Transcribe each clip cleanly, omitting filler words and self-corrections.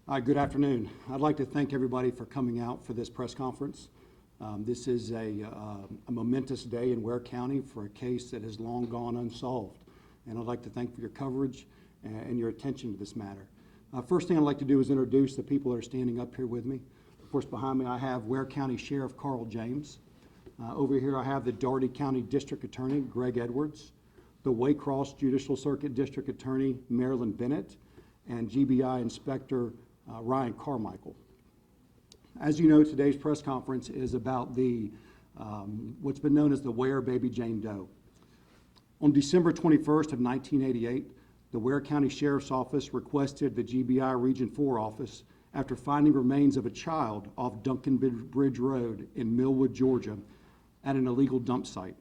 Good afternoon. I'd like to thank everybody for coming out for this press conference. This is a momentous day in Ware County for a case that has long gone unsolved. And I'd like to thank for your coverage and your attention to this matter. First thing I'd like to do is introduce the people that are standing up here with me. Of course, behind me I have Ware County Sheriff Carl James. Over here I have the Dougherty County District Attorney Greg Edwards, the Waycross Judicial Circuit District Attorney Marilyn Bennett, and GBI Inspector Ryan Carmichael. As you know, today's press conference is about the what's been known as the Ware Baby Jane Doe. On December 21st of 1988, the Ware County Sheriff's Office requested the GBI Region 4 office after finding remains of a child off Duncan Bridge Road in Millwood, Georgia, at an illegal dump site.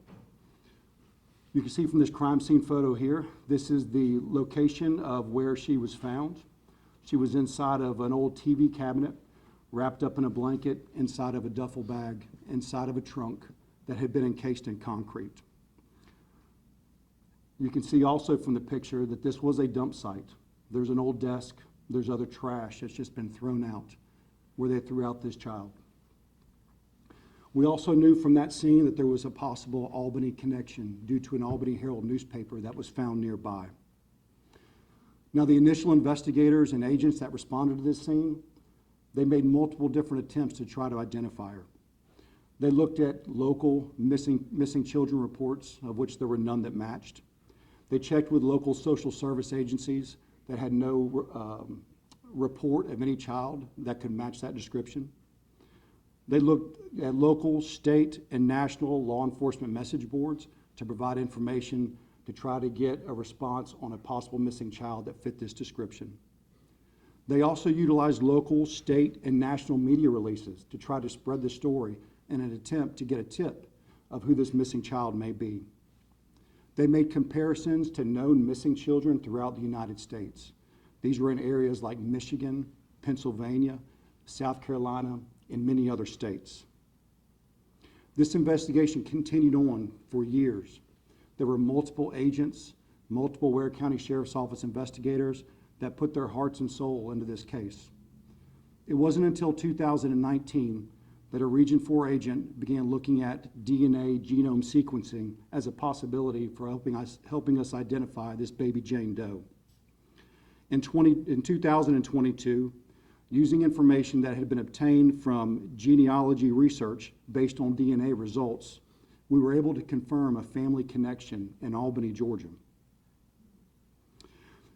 You can see from this crime scene photo here, this is the location of where she was found. She was inside of an old TV cabinet, wrapped up in a blanket, inside of a duffel bag, inside of a trunk that had been encased in concrete. You can see also from the picture that this was a dump site. There's an old desk, there's other trash that's just been thrown out where they threw out this child. We also knew from that scene that there was a possible Albany connection due to an Albany Herald newspaper that was found nearby. Now, the initial investigators and agents that responded to this scene, they made multiple different attempts to try to identify her. They looked at local missing children reports, of which there were none that matched. They checked with local social service agencies that had no report of any child that could match that description. They looked at local, state, and national law enforcement message boards to provide information to try to get a response on a possible missing child that fit this description. They also utilized local, state, and national media releases to try to spread the story in an attempt to get a tip of who this missing child may be. They made comparisons to known missing children throughout the United States. These were in areas like Michigan, Pennsylvania, South Carolina, and many other states. This investigation continued on for years. There were multiple agents, multiple Ware County Sheriff's Office investigators that put their hearts and soul into this case. It wasn't until 2019 that a Region 4 agent began looking at DNA genome sequencing as a possibility for helping us identify this baby Jane Doe. In 2022, using information that had been obtained from genealogy research based on DNA results, we were able to confirm a family connection in Albany, Georgia.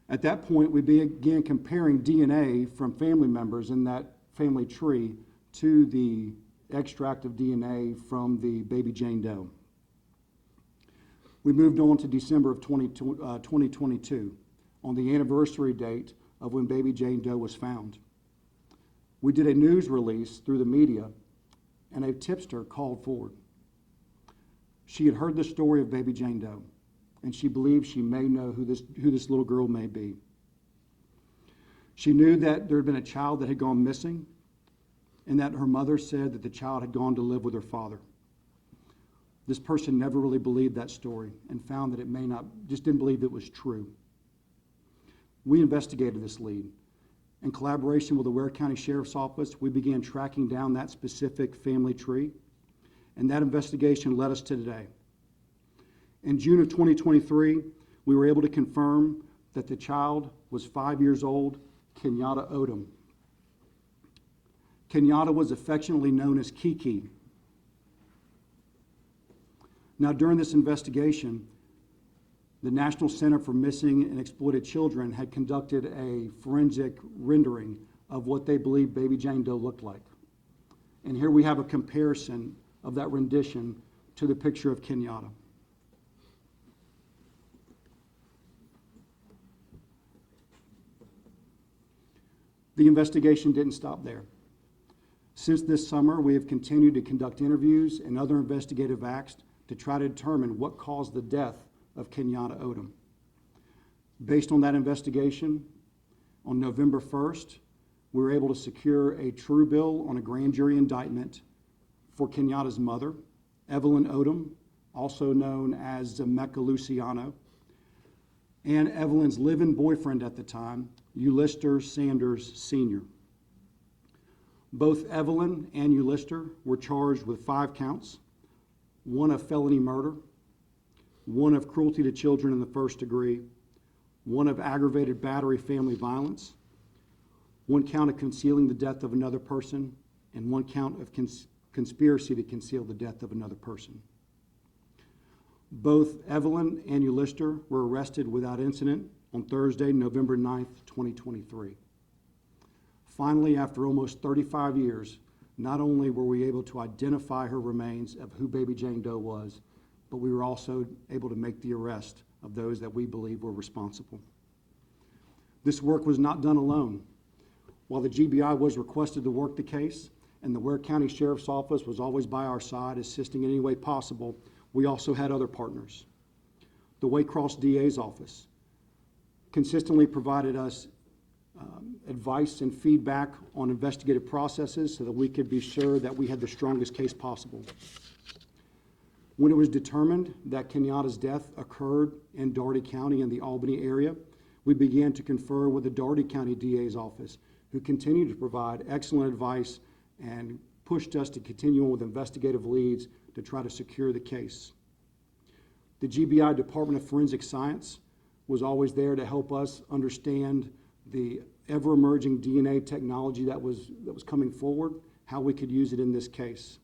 At that point, we began comparing DNA from family members in that family tree to the extract of DNA from the baby Jane Doe. We moved on to December of 2022, on the anniversary date of when baby Jane Doe was found. We did a news release through the media, and a tipster called forward. She had heard the story of baby Jane Doe, and she believed she may know who this little girl may be. She knew that there had been a child that had gone missing, and that her mother said that the child had gone to live with her father. This person never really believed that story and found that it just didn't believe it was true. We investigated this lead. In collaboration with the Ware County Sheriff's Office, we began tracking down that specific family tree, and that investigation led us to today. In June of 2023, we were able to confirm that the child was 5 years old, Kenyatta Odom. Kenyatta was affectionately known as Kiki. Now, during this investigation, the National Center for Missing and Exploited Children had conducted a forensic rendering of what they believed baby Jane Doe looked like. And here we have a comparison of that rendition to the picture of Kenyatta. The investigation didn't stop there. Since this summer, we have continued to conduct interviews and other investigative acts to try to determine what caused the death of Kenyatta Odom. Based on that investigation, on November 1st, we were able to secure a true bill on a grand jury indictment for Kenyatta's mother, Evelyn Odom, also known as Zemeka Luciano, and Evelyn's live-in boyfriend at the time, Ulysses Sanders Sr. Both Evelyn and Ulister were charged with 5 counts, 1 of felony murder, 1 of cruelty to children in the first degree, 1 of aggravated battery family violence, 1 count of concealing the death of another person, and 1 count of conspiracy to conceal the death of another person. Both Evelyn and Ulister were arrested without incident on Thursday, November 9th, 2023. Finally, after almost 35 years, not only were we able to identify her remains of who Baby Jane Doe was, but we were also able to make the arrest of those that we believe were responsible. This work was not done alone. While the GBI was requested to work the case, and the Ware County Sheriff's Office was always by our side, assisting in any way possible, we also had other partners. The Waycross DA's office consistently provided us advice and feedback on investigative processes so that we could be sure that we had the strongest case possible. When it was determined that Kenyatta's death occurred in Dougherty County in the Albany area, we began to confer with the Dougherty County DA's office, who continued to provide excellent advice and pushed us to continue on with investigative leads to try to secure the case. The GBI Department of Forensic Science was always there to help us understand the ever-emerging DNA technology that was coming forward, how we could use it in this case.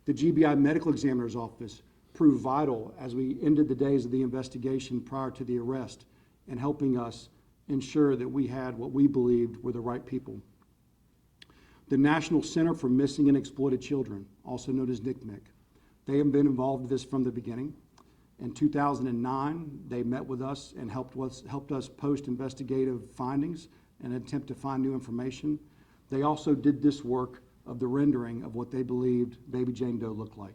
The GBI Medical Examiner's Office proved vital as we ended the days of the investigation prior to the arrest in helping us ensure that we had what we believed were the right people. The National Center for Missing and Exploited Children, also known as NCMEC, they have been involved with this from the beginning. In 2009, they met with us and helped us post investigative findings and attempt to find new information. They also did this work of the rendering of what they believed Baby Jane Doe looked like.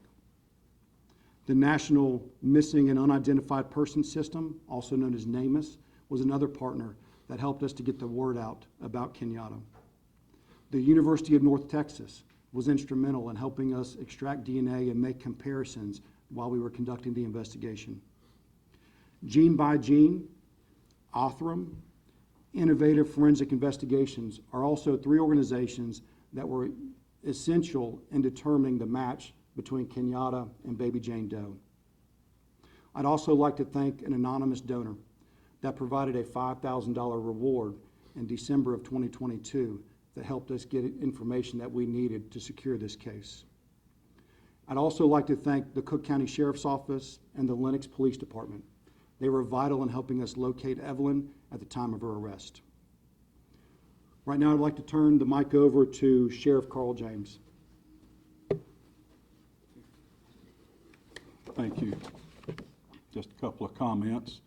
The National Missing and Unidentified Persons System, also known as NAMUS, was another partner that helped us to get the word out about Kenyatta. The University of North Texas was instrumental in helping us extract DNA and make comparisons while we were conducting the investigation. Gene by Gene, Othram, Innovative Forensic Investigations are also 3 organizations that were essential in determining the match between Kenyatta and Baby Jane Doe. I'd also like to thank an anonymous donor that provided a $5,000 reward in December of 2022 that helped us get information that we needed to secure this case. I'd also like to thank the Cook County Sheriff's Office and the Lenox Police Department. They were vital in helping us locate Evelyn at the time of her arrest. Right now, I'd like to turn the mic over to Sheriff Carl James. Thank you. Just a couple of comments.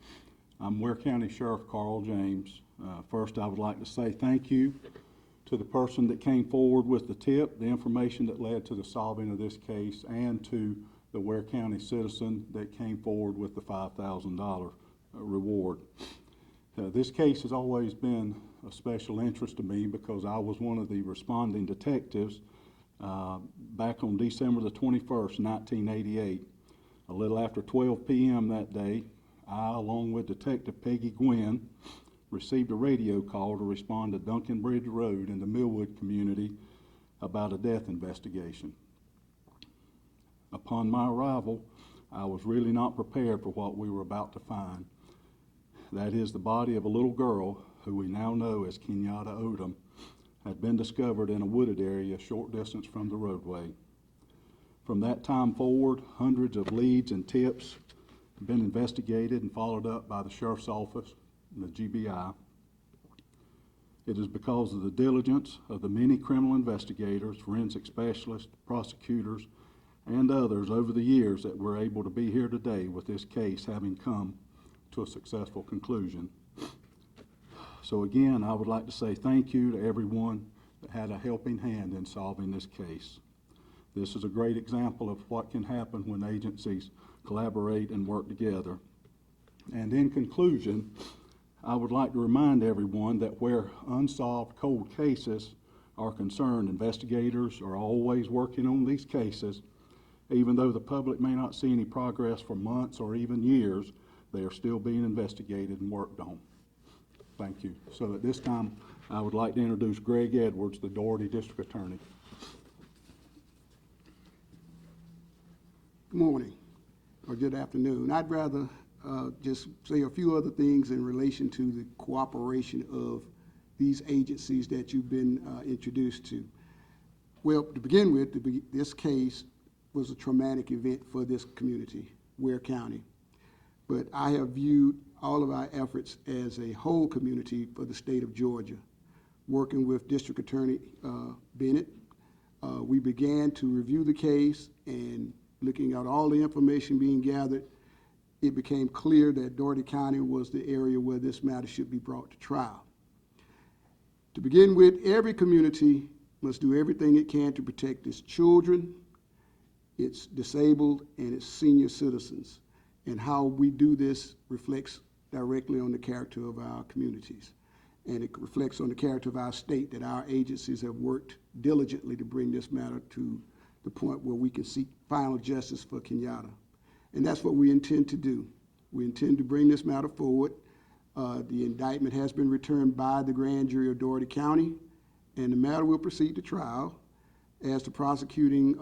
I'm Ware County Sheriff Carl James. First, I would like to say thank you to the person that came forward with the tip, the information that led to the solving of this case, and to the Ware County citizen that came forward with the $5,000 reward. This case has always been of special interest to me because I was one of the responding detectives back on December the 21st, 1988. A little after 12 p.m. that day, I, along with Detective Peggy Gwynn, received a radio call to respond to Duncan Bridge Road in the Millwood community about a death investigation. Upon my arrival, I was really not prepared for what we were about to find. That is, the body of a little girl who we now know as Kenyatta Odom had been discovered in a wooded area a short distance from the roadway. From that time forward, hundreds of leads and tips have been investigated and followed up by the Sheriff's Office and the GBI. It is because of the diligence of the many criminal investigators, forensic specialists, prosecutors, and others over the years that we're able to be here today with this case having come to a successful conclusion. So again, I would like to say thank you to everyone that had a helping hand in solving this case. This is a great example of what can happen when agencies collaborate and work together. And in conclusion, I would like to remind everyone that where unsolved cold cases are concerned, investigators are always working on these cases. Even though the public may not see any progress for months or even years, they are still being investigated and worked on. Thank you. So at this time, I would like to introduce Greg Edwards, the Doherty District Attorney. Good morning, or good afternoon. I'd rather just say a few other things in relation to the cooperation of these agencies that you've been introduced to. Well, to begin with, this case was a traumatic event for this community, Ware County. But I have viewed all of our efforts as a whole community for the state of Georgia. Working with District Attorney Bennett, we began to review the case, and looking at all the information being gathered, it became clear that Doherty County was the area where this matter should be brought to trial. To begin with, every community must do everything it can to protect its children, its disabled, and its senior citizens. And how we do this reflects directly on the character of our communities. And it reflects on the character of our state, that our agencies have worked diligently to bring this matter to the point where we can seek final justice for Kenyatta. And that's what we intend to do. We intend to bring this matter forward. The indictment has been returned by the grand jury of Doherty County, and the matter will proceed to trial. As the prosecuting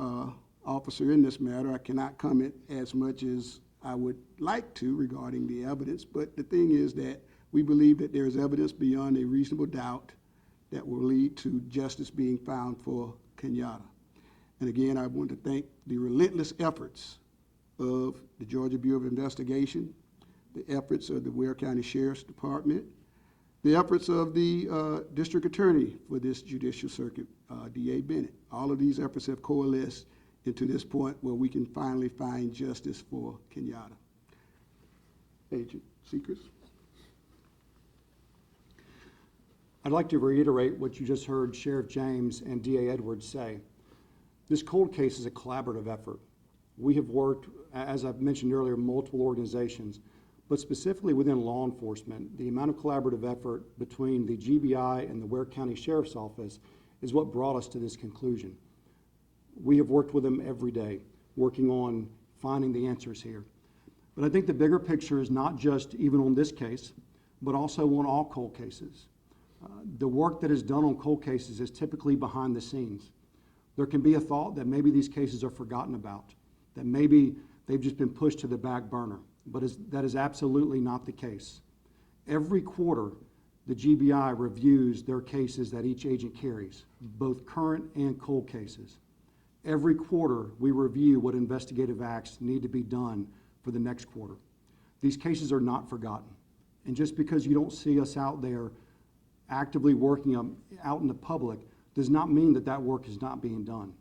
officer in this matter, I cannot comment as much as I would like to regarding the evidence, but the thing is that we believe that there is evidence beyond a reasonable doubt that will lead to justice being found for Kenyatta. And again, I want to thank the relentless efforts of the Georgia Bureau of Investigation, the efforts of the Ware County Sheriff's Department, the efforts of the District Attorney for this judicial circuit, D.A. Bennett. All of these efforts have coalesced into this point where we can finally find justice for Kenyatta. Agent Seekers. I'd like to reiterate what you just heard Sheriff James and DA Edwards say. This cold case is a collaborative effort. We have worked, as I've mentioned earlier, multiple organizations, but specifically within law enforcement, the amount of collaborative effort between the GBI and the Ware County Sheriff's Office is what brought us to this conclusion. We have worked with them every day, working on finding the answers here. But I think the bigger picture is not just even on this case, but also on all cold cases. The work that is done on cold cases is typically behind the scenes. There can be a thought that maybe these cases are forgotten about, that maybe they've just been pushed to the back burner, but that is absolutely not the case. Every quarter, the GBI reviews their cases that each agent carries, both current and cold cases. Every quarter, we review what investigative acts need to be done for the next quarter. These cases are not forgotten. And just because you don't see us out there actively working out in the public does not mean that that work is not being done.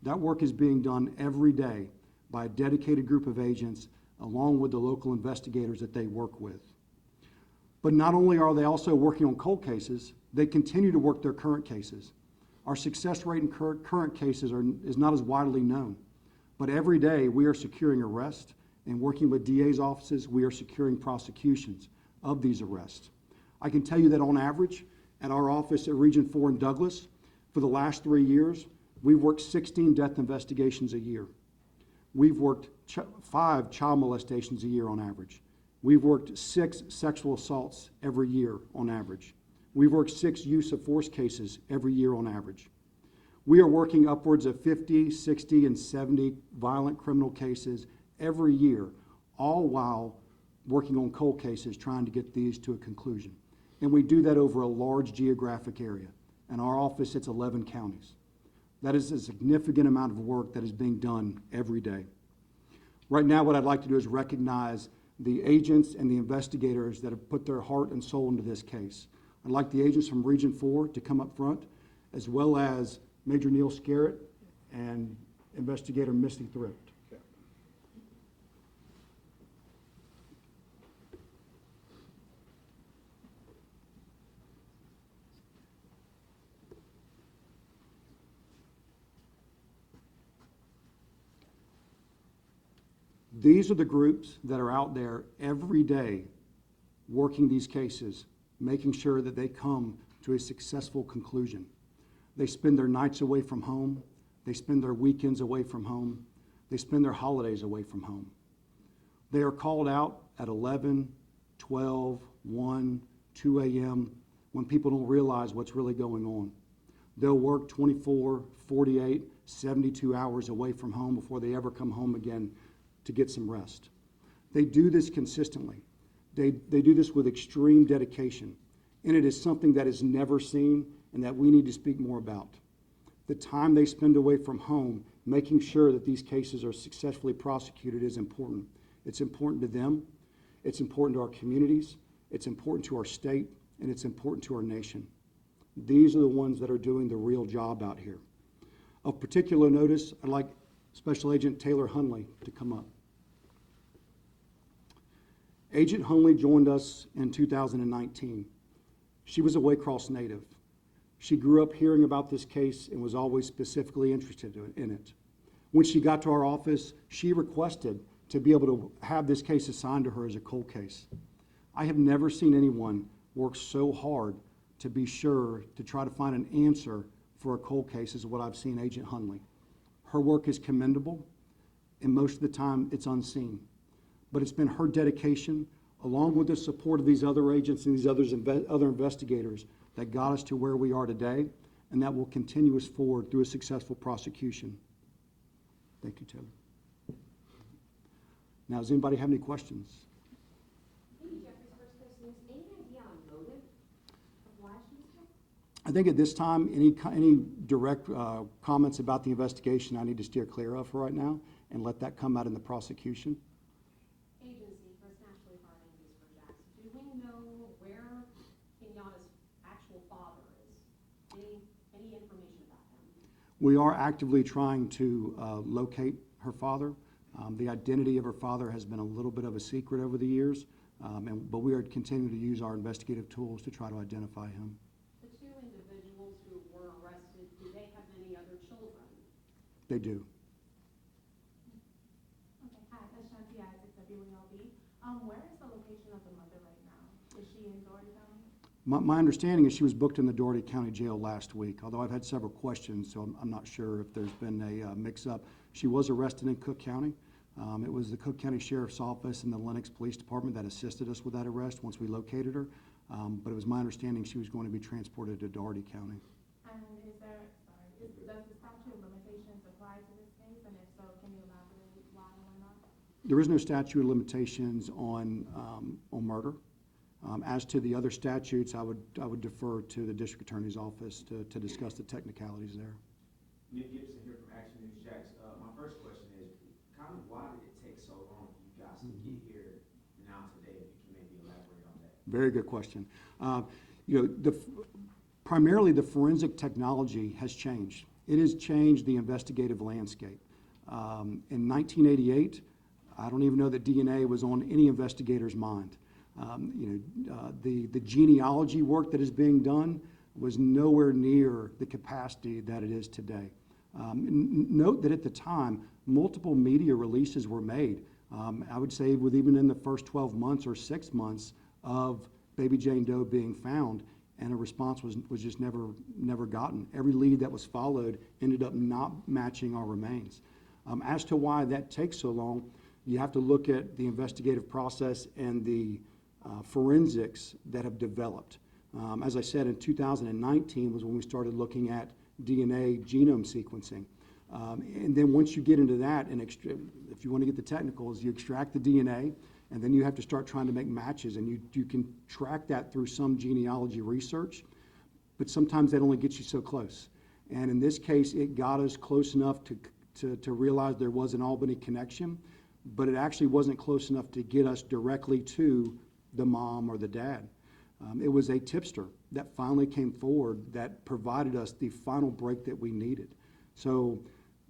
That work is being done every day by a dedicated group of agents along with the local investigators that they work with. But not only are they also working on cold cases, they continue to work their current cases. Our success rate in current cases is not as widely known, but every day we are securing arrests, and working with DA's offices, we are securing prosecutions of these arrests. I can tell you that on average, at our office at Region 4 in Douglas, for the last 3 years, we've worked 16 death investigations a year. We've worked 5 child molestations a year on average. We've worked 6 sexual assaults every year on average. We've worked 6 use of force cases every year on average. We are working upwards of 50, 60, and 70 violent criminal cases every year, all while working on cold cases, trying to get these to a conclusion. And we do that over a large geographic area. And our office sits 11 counties. That is a significant amount of work that is being done every day. Right now, what I'd like to do is recognize the agents and the investigators that have put their heart and soul into this case. I'd like the agents from Region 4 to come up front, as well as Major Neil Scarrett and Investigator Misty Thrift. These are the groups that are out there every day working these cases, making sure that they come to a successful conclusion. They spend their nights away from home. They spend their weekends away from home. They spend their holidays away from home. They are called out at 11, 12, 1, 2 a.m. when people don't realize what's really going on. They'll work 24, 48, 72 hours away from home before they ever come home again to get some rest. They do this consistently. They do this with extreme dedication, and it is something that is never seen and that we need to speak more about. The time they spend away from home making sure that these cases are successfully prosecuted is important. It's important to them, it's important to our communities, it's important to our state, and it's important to our nation. These are the ones that are doing the real job out here. Of particular notice, I'd like Special Agent Taylor Hunley to come up. Agent Hunley joined us in 2019. She was a Waycross native. She grew up hearing about this case and was always specifically interested in it. When she got to our office, she requested to be able to have this case assigned to her as a cold case. I have never seen anyone work so hard to be sure to try to find an answer for a cold case as what I've seen Agent Hunley. Her work is commendable, and most of the time it's unseen. But it's been her dedication, along with the support of these other agents and these other investigators, that got us to where we are today, and that will continue us forward through a successful prosecution. Thank you, Taylor. Now, does anybody have any questions? Maybe Jeffrey's first question is, any idea on motive of why she was killed? I think at this time, any direct comments about the investigation I need to steer clear of for right now and let that come out in the prosecution. Agency for naturally filing these for Jackson. Do we know where Kenyatta's actual father is? Any information about him? We are actively trying to locate her father. The identity of her father has been a little bit of a secret over the years, but we are continuing to use our investigative tools to try to identify him. The two individuals who were arrested, do they have any other children? They do. Okay, hi, that's Shanti Isaac, WLB. Where is the location of the mother right now? Is she in Doherty County? My understanding is she was booked in the Doherty County Jail last week, although I've had several questions, so I'm not sure if there's been a mix-up. She was arrested in Cook County. It was the Cook County Sheriff's Office and the Lenox Police Department that assisted us with that arrest once we located her. But it was my understanding she was going to be transported to Doherty County. And does the statute of limitations apply to this case? And if so, can you elaborate why or not? There is no statute of limitations on murder. As to the other statutes, I would defer to the District Attorney's Office to discuss the technicalities there. Nick Gibson here from Action News Jacks. My first question is, kind of why did it take so long for you guys to get here now today? If you can maybe elaborate on that. Very good question. Primarily the forensic technology has changed. It has changed the investigative landscape. In 1988, I don't even know that DNA was on any investigator's mind. The genealogy work that is being done was nowhere near the capacity that it is today. Note that at the time, multiple media releases were made. I would say even in the first 12 months or 6 months of baby Jane Doe being found, and a response was just never gotten. Every lead that was followed ended up not matching our remains. As to why that takes so long, you have to look at the investigative process and the forensics that have developed. As I said, in 2019 was when we started looking at DNA genome sequencing. And then once you get into that, and if you want to get the technicals, you extract the DNA, and then you have to start trying to make matches, and you can track that through some genealogy research, but sometimes that only gets you so close. And in this case, it got us close enough to realize there was an Albany connection, but it actually wasn't close enough to get us directly to the mom or the dad. It was a tipster that finally came forward that provided us the final break that we needed. So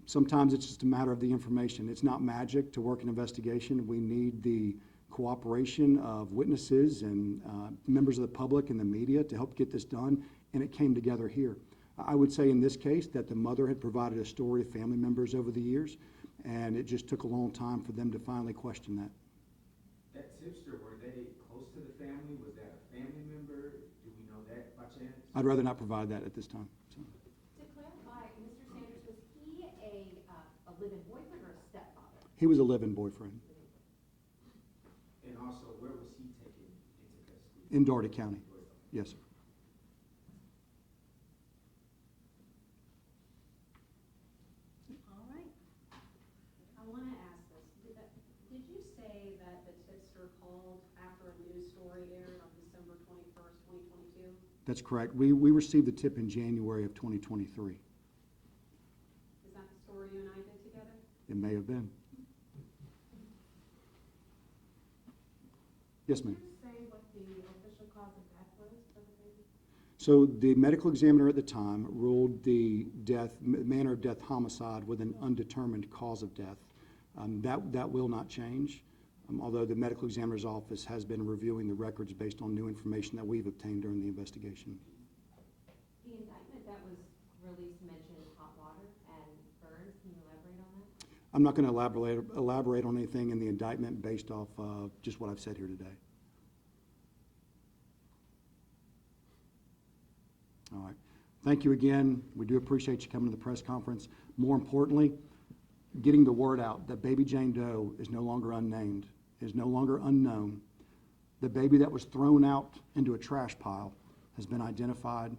sometimes it's just a matter of the information. It's not magic to work an investigation. We need the cooperation of witnesses and members of the public and the media to help get this done, and it came together here. I would say in this case that the mother had provided a story of family members over the years, and it just took a long time for them to finally question that. That tipster, were they close to the family? Was that a family member? Do we know that by chance? I'd rather not provide that at this time. So. To clarify, Mr. Sanders, was he a live-in boyfriend or a stepfather? He was a live-in boyfriend And also, where was he taken into custody? in Doherty County. Yes, sir. That's correct. We received the tip in January of 2023. Is that the story you and I did together? It may have been. Yes, ma'am. Can you say what the official cause of death was for the baby? So the medical examiner at the time ruled the manner of death homicide with an undetermined cause of death. That will not change, although the medical examiner's office has been reviewing the records based on new information that we've obtained during the investigation. The indictment that was released mentioned hot water and burns. Can you elaborate on that? I'm not going to elaborate on anything in the indictment based off just what I've said here today. All right. Thank you again. We do appreciate you coming to the press conference. More importantly, getting the word out that baby Jane Doe is no longer unnamed, is no longer unknown. The baby that was thrown out into a trash pile has been identified,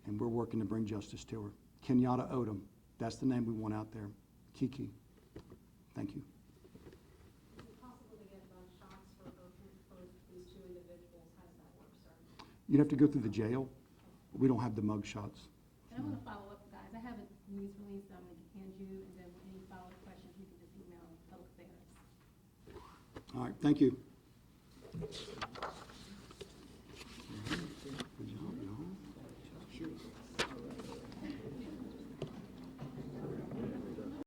and we're working to bring justice to her. Kenyatta Odom, that's the name we want out there. Kiki. Thank you. Is it possible to get shots for these two individuals? How does that work, sir? You'd have to go through the jail. We don't have the mug shots. And I want to follow up, guys. I have a news release that I'm going to hand you, and then any follow-up questions, you can just email public affairs. All right, thank you.